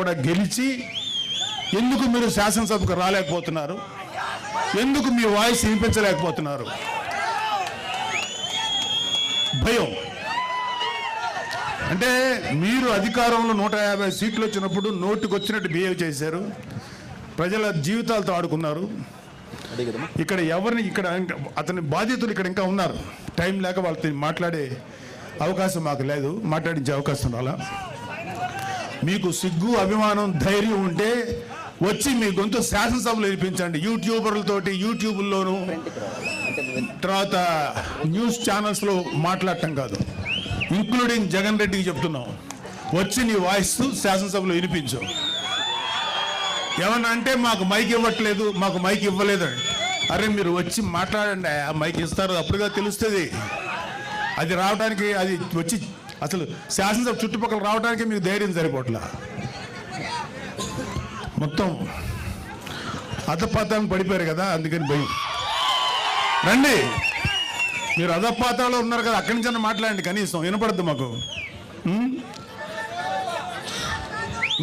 కూడా గెలిచి ఎందుకు మీరు శాసనసభకు రాలేకపోతున్నారు? ఎందుకు మీ వాయిస్ వినిపించలేకపోతున్నారు? భయం. అంటే మీరు అధికారంలో 150 సీట్లు వచ్చినప్పుడు నోటికి వచ్చినట్టు బిహేవ్ చేశారు, ప్రజల జీవితాలతో ఆడుకున్నారు. ఇక్కడ ఎవరిని అతని బాధితులు ఇక్కడ ఇంకా ఉన్నారు. టైం లేక వాళ్ళతో మాట్లాడే అవకాశం మాకు లేదు, మాట్లాడించే అవకాశం రాలా. మీకు సిగ్గు, అభిమానం, ధైర్యం ఉంటే వచ్చి మీ గొంతు శాసనసభలో వినిపించండి. యూట్యూబర్లతోటి యూట్యూబ్లోను తర్వాత న్యూస్ ఛానల్స్లో మాట్లాడటం కాదు, ఇంక్లూడింగ్ జగన్ రెడ్డికి చెప్తున్నాం, వచ్చి నీ వాయిస్ శాసనసభలో వినిపించు. ఏమన్నా అంటే మాకు మైక్ ఇవ్వట్లేదు, మాకు మైక్ ఇవ్వలేదు. అరే మీరు వచ్చి మాట్లాడండి, ఆ మైక్ ఇస్తారు, అప్పుడుగా తెలుస్తుంది. అది రావడానికి, అది వచ్చి అసలు శాసనసభ చుట్టుపక్కల రావడానికి మీకు ధైర్యం సరిపోట్లా. మొత్తం అధపాతాలను పడిపోయారు కదా, అందుకని భయం. రండి, మీరు అధపాతాలో ఉన్నారు కదా, అక్కడి నుంచి మాట్లాడండి, కనీసం వినపడద్దు మాకు.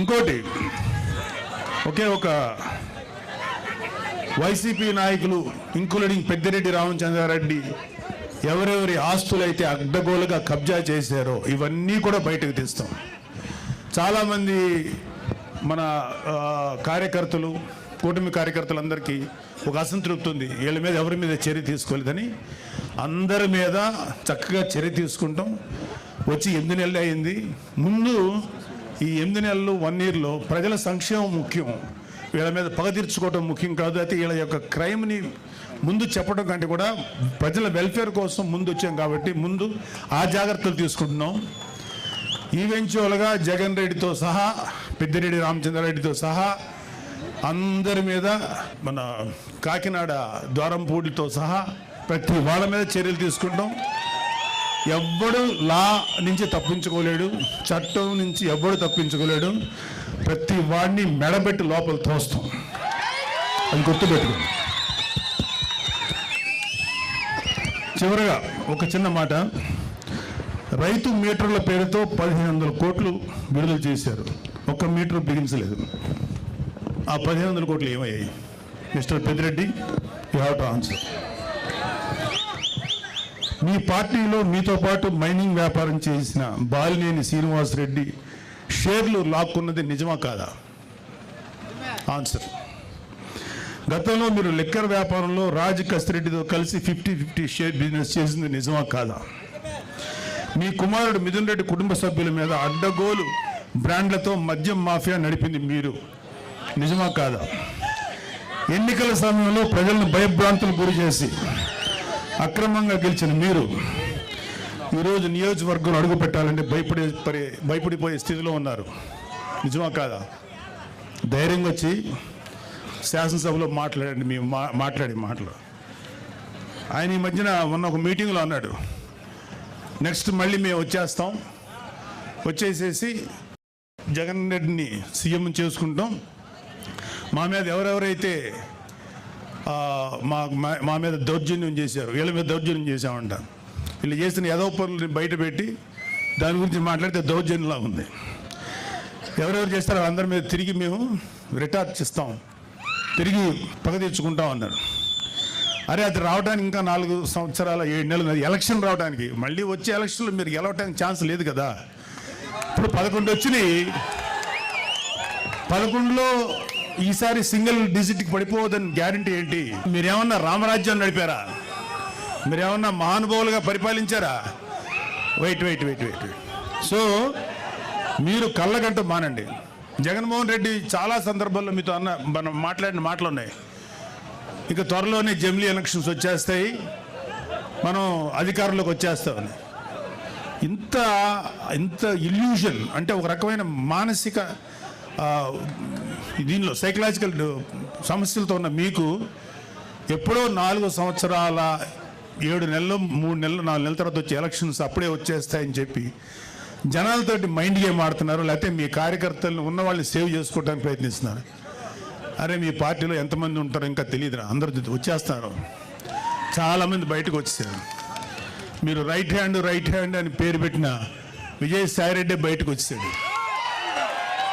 ఇంకోటి, ఒకే ఒక వైసీపీ నాయకులు ఇంక్లూడింగ్ పెద్దిరెడ్డి రామచంద్రారెడ్డి ఎవరెవరి ఆస్తులైతే అడ్డగోలుగా కబ్జా చేశారో ఇవన్నీ కూడా బయటకు తీస్తాం. చాలామంది మన కార్యకర్తలు, కూటమి కార్యకర్తలందరికీ ఒక అసంతృప్తి ఉంది, వీళ్ళ మీద ఎవరి మీద చర్య తీసుకోలేదని. అందరి మీద చక్కగా చర్య తీసుకుంటాం. వచ్చి 8 నెలలు అయింది. ముందు ఈ 8 నెలలు 1 ఇయర్లో ప్రజల సంక్షేమం ముఖ్యం, వీళ్ళ మీద పగ తీర్చుకోవడం ముఖ్యం కాదు. అయితే వీళ్ళ యొక్క క్రైమ్ని ముందు చెప్పడం కంటే కూడా ప్రజల వెల్ఫేర్ కోసం ముందు వచ్చాం కాబట్టి ముందు ఆ జాగ్రత్తలు తీసుకుంటున్నాం. ఈవెంచువల్గా జగన్ రెడ్డితో సహా, పెద్దిరెడ్డి రామచంద్రారెడ్డితో సహా అందరి మీద, మన కాకినాడ ద్వారంపూడితో సహా ప్రతి వాళ్ళ మీద చర్యలు తీసుకుంటాం. ఎవ్వడు లా నుంచి తప్పించుకోలేడు, చట్టం నుంచి ఎవ్వడు తప్పించుకోలేడు. ప్రతి వాడిని మెడబెట్టి లోపల తోస్తాం, అది గుర్తుపెట్టుకోండి. చివరగా ఒక చిన్న మాట, రైతు మీటర్ల పేరుతో 1500 కోట్లు విడుదల చేశారు, ఒక్క మీటర్ బిగించలేదు. ఆ 1500 కోట్లు ఏమయ్యాయి? Mister Peddireddy, you have to answer. మీ పార్టీలో మీతో పాటు మైనింగ్ వ్యాపారం చేసిన బాలినేని శ్రీనివాసరెడ్డి షేర్లు లాక్కున్నది నిజమా కాదా? ఆన్సర్. గతంలో మీరు లిక్కర్ వ్యాపారంలో రాజ్ కసిరెడ్డితో కలిసి 50-50 షేర్ బిజినెస్ చేసింది నిజమా కాదా? మీ కుమారుడు మిథున్ రెడ్డి కుటుంబ సభ్యుల మీద అడ్డగోలు బ్రాండ్లతో మద్యం మాఫియా నడిపింది మీరు, నిజమా కాదా? ఎన్నికల సమయంలో ప్రజలను భయభ్రాంతులు గురి చేసి అక్రమంగా గెలిచిన మీరు ఈరోజు నియోజకవర్గంలో అడుగు పెట్టాలంటే భయపడిపోయే స్థితిలో ఉన్నారు, నిజమా కాదా? ధైర్యంగా వచ్చి శాసనసభలో మాట్లాడండి. మేము మాట్లాడే మాటలు. ఆయన ఈ మధ్యన మొన్న ఒక మీటింగ్లో అన్నాడు, నెక్స్ట్ మళ్ళీ మేము వచ్చేస్తాం, వచ్చేసేసి జగన్ రెడ్డిని సీఎం చేసుకుంటాం, మా మీద ఎవరెవరైతే మా మీద దౌర్జన్యం చేశారు, వీళ్ళ మీద దౌర్జన్యం చేశామంట, వీళ్ళు చేసిన ఏదో పనులు బయట పెట్టి దాని గురించి మాట్లాడితే దౌర్జన్యంలా ఉంది. ఎవరెవరు చేస్తారో అందరి మీద తిరిగి మేము రిటార్చ్ ఇస్తాం, తిరిగి పగ తీర్చుకుంటాం అన్నారు. అరే అది రావడానికి ఇంకా 4 సంవత్సరాల 7 నెలలు, ఎలక్షన్ రావడానికి. మళ్ళీ వచ్చే ఎలక్షన్లో మీరు గెలవడానికి ఛాన్స్ లేదు కదా. ఇప్పుడు 11 వచ్చినాయి, 11లో ఈసారి సింగిల్ డిజిట్కి పడిపోవద్దని గ్యారంటీ ఏంటి? మీరేమన్నా రామరాజ్యం నడిపారా? మీరేమన్నా మహానుభావులుగా పరిపాలించారా? వెయిట్. సో మీరు కళ్ళగంట మానండి. జగన్మోహన్ రెడ్డి చాలా సందర్భాల్లో మీతో మనం మాట్లాడిన మాటలు ఉన్నాయి. ఇక త్వరలోనే జమిలీ ఎలక్షన్స్ వచ్చేస్తాయి, మనం అధికారంలోకి వచ్చేస్తామని. ఇంత ఇల్యూషన్, అంటే ఒక రకమైన మానసిక దీనిలో సైకలాజికల్ సమస్యలతో ఉన్న మీకు ఎప్పుడో 4 సంవత్సరాల 7 నెలలు 3 నెలలు 4 నెలల తర్వాత వచ్చే ఎలక్షన్స్ అప్పుడే వచ్చేస్తాయని చెప్పి జనాలతోటి మైండ్ గేమ్ ఆడుతున్నారు, లేకపోతే మీ కార్యకర్తలను ఉన్న వాళ్ళని సేవ్ చేసుకోవడానికి ప్రయత్నిస్తున్నారు. అరే మీ పార్టీలో ఎంతమంది ఉంటారో ఇంకా తెలియదురా, అందరూ వచ్చేస్తున్నారు, చాలామంది బయటకు వచ్చేసారు. మీరు రైట్ హ్యాండ్ అని పేరు పెట్టిన విజయసాయిరెడ్డి బయటకు వచ్చాడు.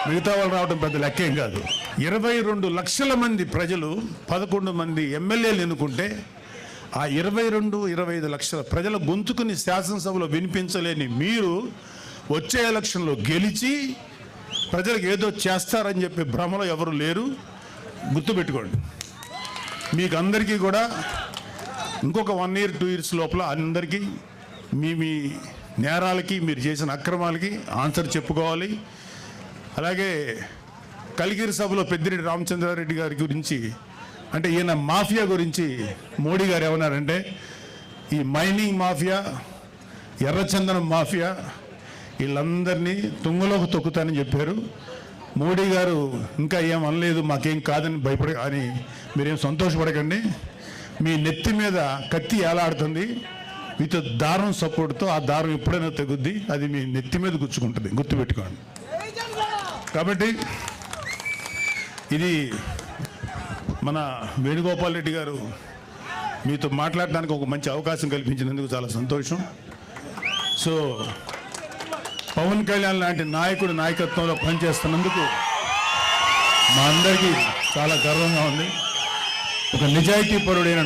మిగతా వాళ్ళు రావడం పెద్ద లెక్కేం కాదు. 22 లక్షల మంది ప్రజలు 11 మంది ఎమ్మెల్యేలు ఎన్నుకుంటే ఆ 25 లక్షల ప్రజల గొంతుకుని శాసనసభలో వినిపించలేని మీరు వచ్చే ఎలక్షన్లో గెలిచి ప్రజలకు ఏదో చేస్తారని చెప్పి భ్రమలో ఎవరు లేరు. గుర్తుపెట్టుకోండి. మీకు అందరికీ కూడా ఇంకొక 1 year 2 years లోపల అందరికీ మీ నేరాలకి, మీరు చేసిన అక్రమాలకి ఆన్సర్ చెప్పుకోవాలి. అలాగే కలిగిరి సభలో పెద్దిరెడ్డి రామచంద్రారెడ్డి గారి గురించి, అంటే ఈయన మాఫియా గురించి మోడీ గారు ఏమన్నారంటే, ఈ మైనింగ్ మాఫియా, ఎర్రచందనం మాఫియా వీళ్ళందరినీ తుంగలోకి తొక్కుతానని చెప్పారు. మోడీ గారు ఇంకా ఏం అనలేదు, మాకేం కాదని భయపడ అని మీరేం సంతోషపడకండి. మీ నెత్తి మీద కత్తి ఏలాడుతుంది మీతో దారం సపోర్ట్తో. ఆ దారం ఎప్పుడైనా తెగుద్ది, అది మీ నెత్తి మీద గుచ్చుకుంటుంది, గుర్తుపెట్టుకోండి. కాబట్టి ఇది మన వేణుగోపాల్ రెడ్డి గారు మీతో మాట్లాడడానికి ఒక మంచి అవకాశం కల్పించినందుకు చాలా సంతోషం. సో పవన్ కళ్యాణ్ లాంటి నాయకుడు నాయకత్వంలో పనిచేస్తున్నందుకు మా అందరికీ చాలా గర్వంగా ఉంది. ఒక నిజాయితీ పరుడైన